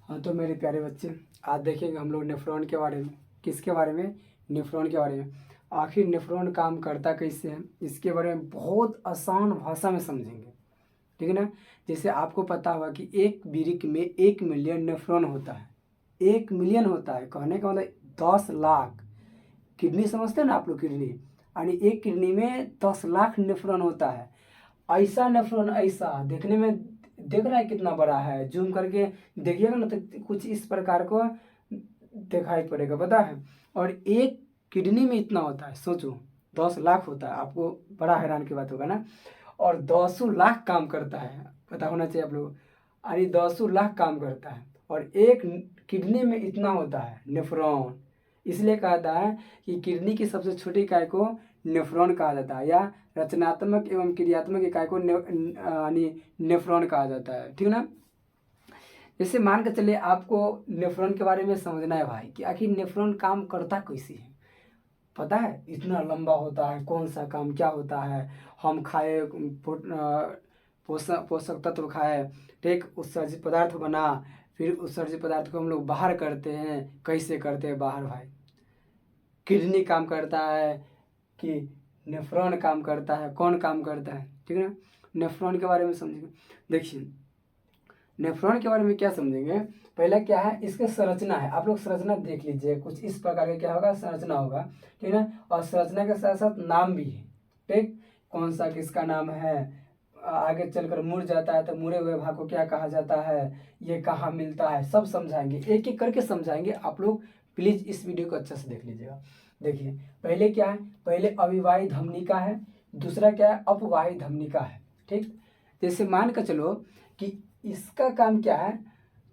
हाँ तो मेरे प्यारे बच्चे, आज देखेंगे हम लोग नेफ्रॉन के बारे में। किसके बारे में? नेफ्रॉन के बारे में। आखिर नेफ्रॉन काम करता कैसे है, इसके बारे में बहुत आसान भाषा में समझेंगे, ठीक है ना। जैसे आपको पता होगा कि एक बीरिक में 1 मिलियन नेफ्रॉन होता है। 1 मिलियन होता है, कहने का मतलब 10 लाख। किडनी समझते हैं ना आप लोग, किडनी, यानी एक किडनी में 10 लाख नेफ्रॉन होता है। ऐसा नेफ्रॉन, ऐसा देखने में, देख रहा है कितना बड़ा है, जूम करके देखिएगा ना तो कुछ इस प्रकार को दिखाई पड़ेगा, पता है। और एक किडनी में इतना होता है, सोचो 10 लाख होता है, आपको बड़ा हैरान की बात होगा ना। और 10 लाख काम करता है, पता होना चाहिए आप लोग, अरे 10 लाख काम करता है। और एक किडनी में इतना होता है नेफ्रॉन, इसलिए कहा जाता है कि किडनी की सबसे छोटी इकाई को नेफ्रॉन कहा जाता है, या रचनात्मक एवं क्रियात्मक इकाई को यानी नेफ्रॉन कहा जाता है, ठीक ना। जैसे मान के चलिए आपको नेफ्रॉन के बारे में समझना है भाई कि आखिर नेफ्रॉन काम करता कैसे है, पता है। इतना लंबा होता है, कौन सा काम क्या होता है, हम खाए पोषक पोषक तत्व खाए, ठीक, उत्सर्जित पदार्थ बना, फिर उत्सर्जित पदार्थ को हम लोग बाहर करते हैं। कैसे करते हैं बाहर भाई? किडनी काम करता है कि नेफ्रॉन काम करता है, कौन काम करता है, ठीक है ना। नेफ्रॉन के बारे में समझेंगे। देखिए नेफ्रॉन के बारे में क्या समझेंगे, पहले क्या है, इसके संरचना है। आप लोग संरचना देख लीजिए, कुछ इस प्रकार का क्या होगा, संरचना होगा, ठीक है ना। और संरचना के साथ साथ नाम भी है, ठीक, कौन सा किसका नाम है, आगे चलकर मुड़ जाता है तो मुड़े हुए भाग को क्या कहा जाता है, ये कहाँ मिलता है, सब समझाएंगे, एक एक करके समझाएंगे। आप लोग प्लीज इस वीडियो को अच्छे से देख लीजिएगा। देखिए पहले क्या है, पहले अविवाही धमनिका है, दूसरा क्या है, अपवाही धमनिका है, ठीक। जैसे मान कर चलो कि इसका काम क्या है,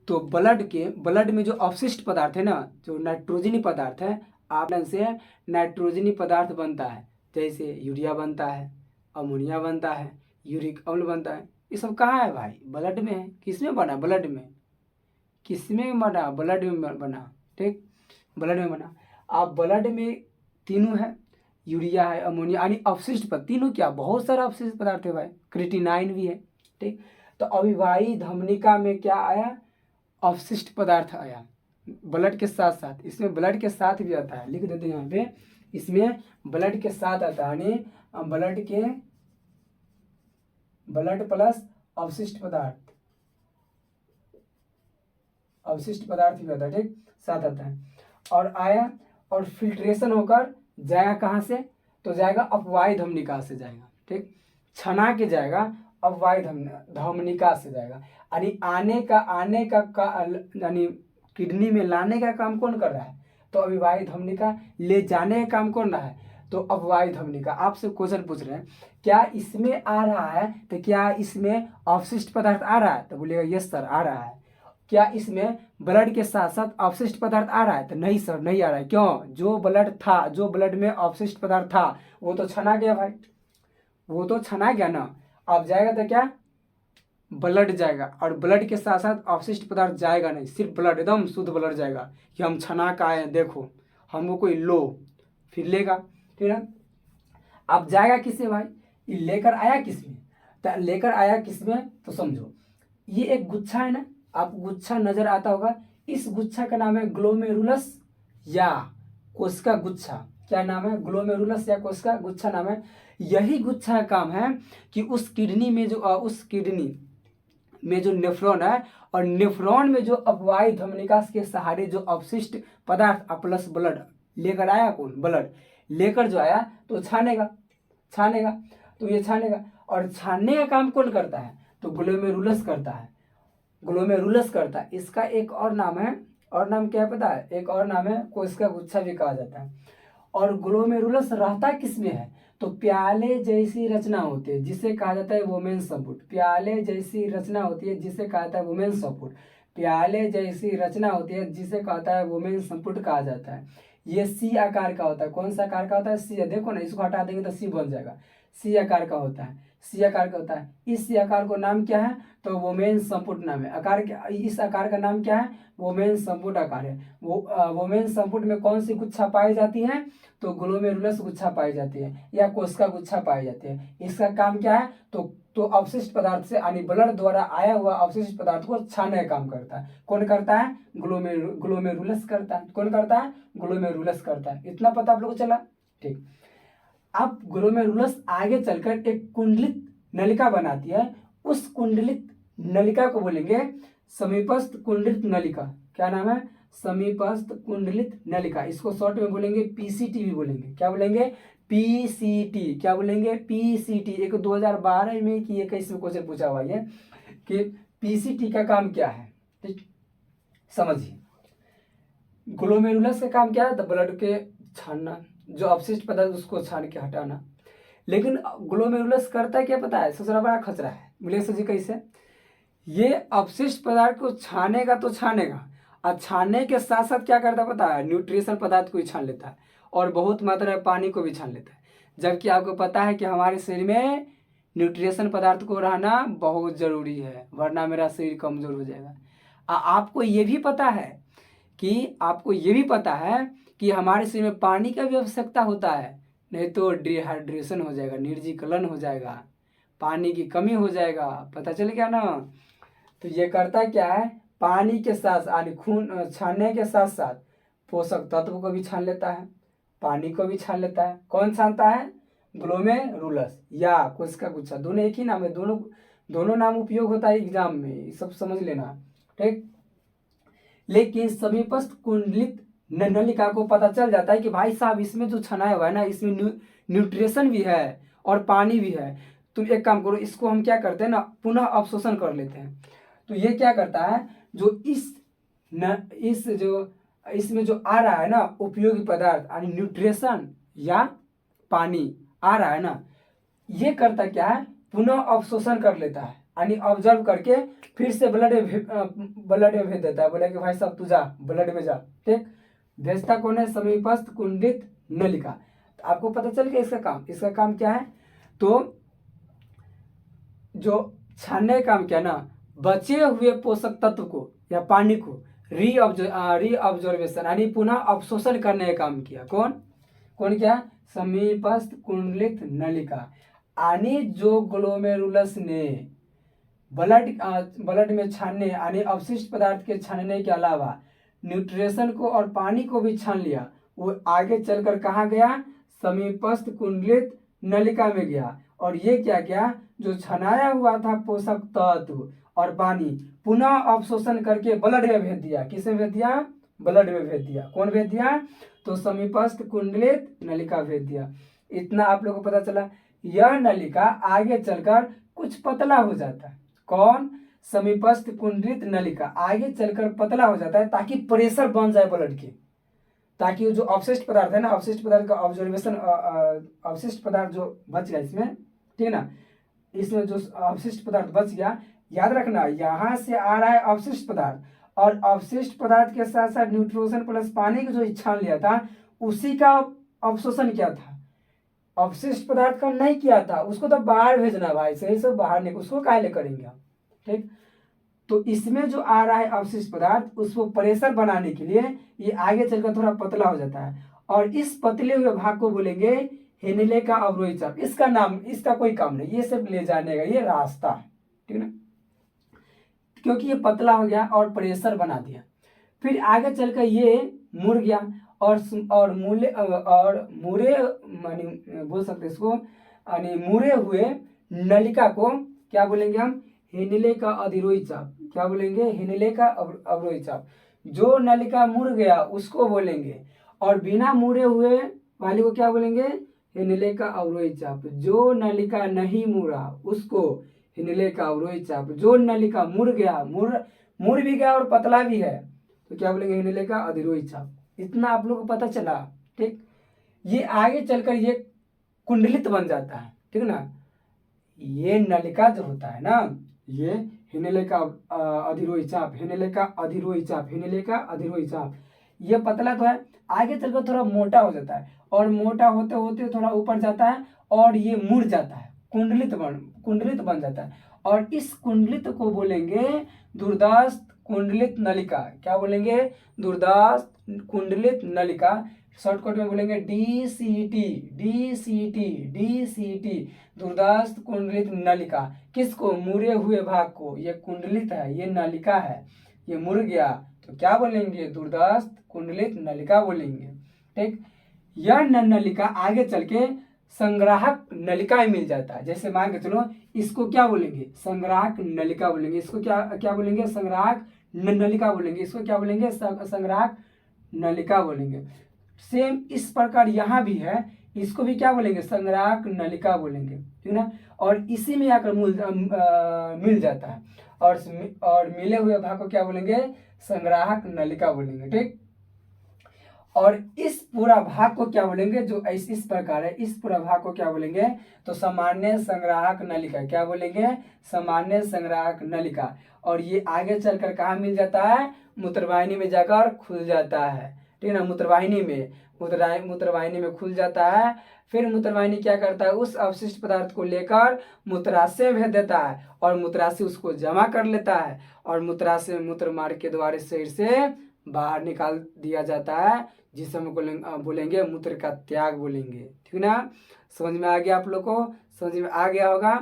तो ब्लड में जो अवशिष्ट पदार्थ है ना, जो नाइट्रोजनी पदार्थ है, आपन से नाइट्रोजनी पदार्थ बनता है। जैसे यूरिया बनता है, अमोनिया बनता है, यूरिक अम्ल बनता है। ये सब कहाँ है भाई? ब्लड में है। किस में बना? ब्लड में। किस में बना? ब्लड में बना, ठीक, ब्लड में बना। आप ब्लड में तीनों है, यूरिया है, अमोनिया, यानी अवशिष्ट पदार्थ तीनों, क्या बहुत सारा अवशिष्ट पदार्थ है भाई, क्रिएटिनाइन भी है, ठीक। तो अविवाही धमनिका में क्या आया, अवशिष्ट पदार्थ आया ब्लड के साथ साथ। इसमें ब्लड के साथ भी आता है, लिख देते हैं यहाँ पे, इसमें ब्लड के साथ आता है, यानी ब्लड प्लस अवशिष्ट पदार्थ, अवशिष्ट पदार्थ भी आता है, ठीक, साथ आता है। और आया और फिल्ट्रेशन होकर जाएगा कहाँ से, तो जाएगा अपवाही धमनिका से जाएगा, ठीक, छना के जाएगा, अपवाही धमनिका से जाएगा। यानी आने का यानी किडनी में लाने का काम कौन कर रहा है, तो अविवाही धमनिका। ले जाने का काम कौन रहा है, तो अपवाही धमनिका। आपसे क्वेश्चन पूछ रहे हैं, क्या इसमें आ रहा है, तो क्या इसमें अवशिष्ट पदार्थ आ रहा है, तो बोलिएगा यस सर आ रहा है। क्या इसमें ब्लड के साथ साथ अवशिष्ट पदार्थ आ रहा है, तो नहीं सर नहीं आ रहा है। क्यों? जो ब्लड में अवशिष्ट पदार्थ था वो तो छना गया भाई, वो तो छना गया ना। अब जाएगा तो क्या, ब्लड जाएगा, और ब्लड के साथ साथ अवशिष्ट पदार्थ जाएगा नहीं, सिर्फ ब्लड, एकदम शुद्ध ब्लड जाएगा कि हम छना का आए, देखो हमको कोई लो, फिर लेगा, ठीक है। अब जाएगा किसमें भाई, ये लेकर आया किसमें, तो लेकर आया किसमें, तो समझो ये एक गुच्छा है ना, आपको गुच्छा नजर आता होगा। इस गुच्छा का नाम है ग्लोमेरुलस या कोशिका गुच्छा। क्या नाम है? ग्लोमेरुलस या कोशिका गुच्छा नाम है। यही गुच्छा का काम है कि उस किडनी में जो नेफ्रॉन है, और नेफ्रॉन में जो अपवाही धमनिका के सहारे जो अवशिष्ट पदार्थ प्लस ब्लड लेकर आया, कौन? ब्लड लेकर जो आया तो छानेगा, तो ये छानेगा। और छानने का काम कौन करता है, तो ग्लोमेरुलस करता है, ग्लोमेरुलस करता है। इसका एक और नाम है, और नाम क्या है पता है, एक और नाम है कोशिका गुच्छा भी कहा जाता है। और ग्लोमेरुलस रहता किसमें है, तो प्याले जैसी रचना होती है जिसे कहा जाता है वोमेन संपुट। प्याले जैसी रचना होती है जिसे कहा जाता है वोमेन संपुट। प्याले जैसी रचना होती है जिसे कहता है वोमेन संपुट कहा जाता है। ये सी आकार का होता है। कौन सा आकार का होता है? सी। देखो ना, इसको हटा देंगे तो सी बन जाएगा। सी आकार का होता है, सी आकार का होता है। इस सी आकार को नाम क्या है, तो वोमेन संपुट नाम है। इस आकार का नाम क्या है, वोमेन संपुट आकार है। वोमेन संपुट में कौन सी गुच्छा पाई जाती है, तो ग्लोमेरुलस गुच्छा पाई जाती है, या कोशिका गुच्छा पाई जाती है। इसका काम क्या है, तो तो अवशिष्ट पदार्थ से यानी ब्लड द्वारा आया हुआ अवशिष्ट पदार्थ को छानने का काम करता है। कौन करता है? ग्लोमेरुलस करता है। कौन करता है? ग्लोमेरुलस करता है। इतना पता आप लोगों को चला? ठीक। अब ग्लोमेरुलस आगे चलकर एक कुंडलित नलिका बनाती है। उस कुंडलित नलिका को बोलेंगे समीपस्थ कुंडलित नलिका। क्या नाम है? समीपस्थ कुंडलित नलिका। इसको शॉर्ट में बोलेंगे पीसीटी भी बोलेंगे। क्या बोलेंगे? पीसीटी। क्या बोलेंगे? पीसीटी। एक 2012 में कि 21 में क्वेश्चन पूछा हुआ है कि पीसीटी का काम क्या है। ठीक, समझिए। ग्लोमेरुलस का काम क्या है? तो ब्लड के छानना, जो अवशिष्ट पदार्थ उसको छान के हटाना। लेकिन ग्लोमेरुलस करता है क्या पता है? सबसे बड़ा खतरा है। बोले सर जी कैसे? ये अवशिष्ट पदार्थ को छानेगा तो छानेगा, और छानने के साथ साथ क्या करता पता है? न्यूट्रिशन पदार्थ को भी छान लेता है और बहुत मात्रा में पानी को भी छान लेता है। जबकि आपको पता है कि हमारे शरीर में न्यूट्रिशन पदार्थ को रहना बहुत ज़रूरी है, वरना मेरा शरीर कमज़ोर हो जाएगा। आपको ये भी पता है कि हमारे शरीर में पानी का भी आवश्यकता होता है, नहीं तो डिहाइड्रेशन हो जाएगा, निर्जलीकरण हो जाएगा, पानी की कमी हो जाएगा। पता चल गया ना? तो ये करता क्या है? पानी के साथ यानी खून छानने के साथ साथ पोषक तत्व को भी छान लेता है, पानी को भी छान लेता है। कौन छानता है? ग्लोमेरुलस या कोशिका गुच्छा, दोनों एक ही नाम है, दोनों नाम उपयोग होता है एग्जाम में, सब समझ लेना। ठीक। लेकिन समीपस्थ कुंडलित नलिका को पता चल जाता है कि भाई साहब इसमें जो छनाया हुआ है ना, इसमें न्यूट्रिशन भी है और पानी भी है। तुम एक काम करो, इसको हम क्या करते हैं ना, पुनः अवशोषण कर लेते हैं। तो ये क्या करता है? जो इसमें जो आ रहा है ना उपयोगी पदार्थ यानी न्यूट्रिशन या पानी आ रहा है ना, ये करता क्या है? पुनः अवशोषण कर लेता है, यानी ऑब्जर्व करके फिर से ब्लड में भेज देता है। बोला कि भाई साहब तू जा, ब्लड में जा। ठीक। भेजता कौन है? समीपस्थ कुंडलित नलिका। तो आपको पता चल गया इसका काम क्या है? तो जो छानने का काम क्या ना, बचे हुए पोषक तत्व को या पानी को रीअब्जॉर्वेशन यानी पुनः अवशोषण करने का काम किया। कौन क्या? समीपस्थ कुंडलित नलिका। यानी जो ग्लोमेरुलस ने ब्लड में छानने यानी अवशिष्ट पदार्थ के छानने के अलावा न्यूट्रिशन को और पानी को भी छान लिया, वो आगे चलकर कहाँ गया? समीपस्थ कुंडलित नलिका में गया। और ये क्या किया? जो छनाया हुआ था पोषक तत्व और पानी पुनः अवशोषण करके ब्लड में भेज दिया। किसे भेज दिया? ब्लड में भेज दिया। कौन भेज दिया? तो समीपस्थ कुंडलित नलिका भेज दिया। इतना आप लोगों को पता चला। यह नलिका आगे चलकर कुछ पतला हो जाता है। कौन? समीपस्थ कुंडलित नलिका आगे चलकर पतला हो जाता है ताकि प्रेशर बन जाए ब्लड के, ताकि जो अवशिष्ट पदार्थ है ना, अवशिष्ट पदार्थ का ऑब्जर्वेशन, अवशिष्ट पदार्थ जो बच गया इसमें, ठीक है ना, इसमें जो अवशिष्ट पदार्थ बच गया, याद रखना यहाँ से आ रहा है अवशिष्ट पदार्थ और अवशिष्ट पदार्थ के साथ साथ न्यूट्रिशन प्लस पानी को जो छान लिया था उसी का अवशोषण किया था, अवशिष्ट पदार्थ का नहीं किया था। उसको तो बाहर भेजना भाई, सही से बाहर नहीं, उसको काहे करेंगे हम। ठीक। तो इसमें जो आ रहा है अवशिष्ट पदार्थ उसको प्रेशर बनाने के लिए ये आगे चलकर थोड़ा पतला हो जाता है और इस पतले हुए भाग को बोलेंगे हेनिले का अवरोही चाप। इसका कोई काम नहीं, ये सिर्फ ले जाने का ये रास्ता है। ठीक है ना, क्योंकि ये पतला हो गया और प्रेशर बना दिया। फिर आगे चलकर ये मुड़ गया और मुड़े मानी बोल सकते इसको, यानी मुड़े हुए नलिका को क्या बोलेंगे हम? हेनिले का अधिरोही चाप। क्या बोलेंगे? हेनिले का अवरोही चाप। जो नलिका मुड़ गया उसको बोलेंगे, और बिना मुड़े हुए वाले को क्या बोलेंगे? हेनिले का अवरोही चाप। जो नलिका नहीं मुड़ा उसको हेनिले का अवरोही चाप। जो नलिका मुड़ गया, मुड़ भी गया और पतला भी है, तो क्या बोलेंगे? हेनिले का अधिरोही चाप। इतना आप लोग को पता चला। ठीक। ये आगे चलकर ये कुंडलित बन जाता है। ठीक है ना, ये नलिका जो होता है ना, ये हेनिले का अधिरोही चाप, हेनिले का अधिरोही चाप, हेनिले का अधिरोही चाप। ये पतला तो है, आगे चलकर थोड़ा मोटा हो जाता है और मोटा होते होते थोड़ा ऊपर जाता है और ये मुड़ जाता है, कुंडलित बन जाता है। और इस कुंडलित को बोलेंगे दूरदर्श कुंडलित नलिका। क्या बोलेंगे? दूरदर्श कुंडलित नलिका। शॉर्टकट में बोलेंगे DCT, DCT, DCT, दुर्दास्त कुंडलित नलिका। किसको? मुड़े हुए भाग को। ये कुंडलित है, ये नलिका है, ये मुड़ गया तो क्या बोलेंगे? दुर्दास्त कुंडलित नलिका बोलेंगे। ठीक, यह नलिका आगे चल के संग्राहक नलिका ही मिल जाता है। जैसे मान के चलो इसको क्या बोलेंगे? संग्राहक नलिका बोलेंगे। इसको क्या क्या बोलेंगे? संग्राहक नलिका बोलेंगे। इसको क्या बोलेंगे? संग्राहक नलिका बोलेंगे। सेम इस प्रकार यहाँ भी है, इसको भी क्या बोलेंगे? संग्राहक नलिका बोलेंगे, ठीक ना। और इसी में आकर मिल जाता है, और मिले हुए भाग को क्या बोलेंगे? संग्राहक नलिका बोलेंगे। ठीक, और इस पूरा भाग को क्या बोलेंगे? जो इस प्रकार है, इस पूरा भाग को क्या बोलेंगे? तो सामान्य संग्राहक नलिका। क्या बोलेंगे? सामान्य संग्राहक नलिका। और ये आगे चलकर कहाँ मिल जाता है? मूत्रवाहिनी में जाकर खुल जाता है, ठीक है ना। मूत्रवाहिनी में खुल जाता है। फिर मूत्रवाहिनी क्या करता है? उस अवशिष्ट पदार्थ को लेकर मूत्राशय में भेज देता है, और मूत्राशय उसको जमा कर लेता है, और मूत्राशय मूत्र मार्ग के द्वारा शरीर से बाहर निकाल दिया जाता है, जिसे हम बोलेंगे मूत्र का त्याग बोलेंगे, ठीक ना। समझ में आ गया आप लोग को? समझ में आ गया होगा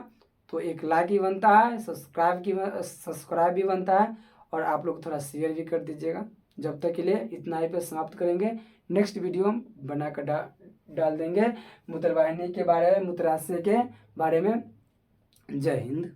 तो एक लाइक भी बनता है, सब्सक्राइब भी बनता है, और आप लोग थोड़ा शेयर भी कर दीजिएगा। जब तक के लिए इतना ही पे समाप्त करेंगे। नेक्स्ट वीडियो हम बनाकर डाल देंगे मूत्रवाहिनी के बारे में, मूत्राशय के बारे में। जय हिंद।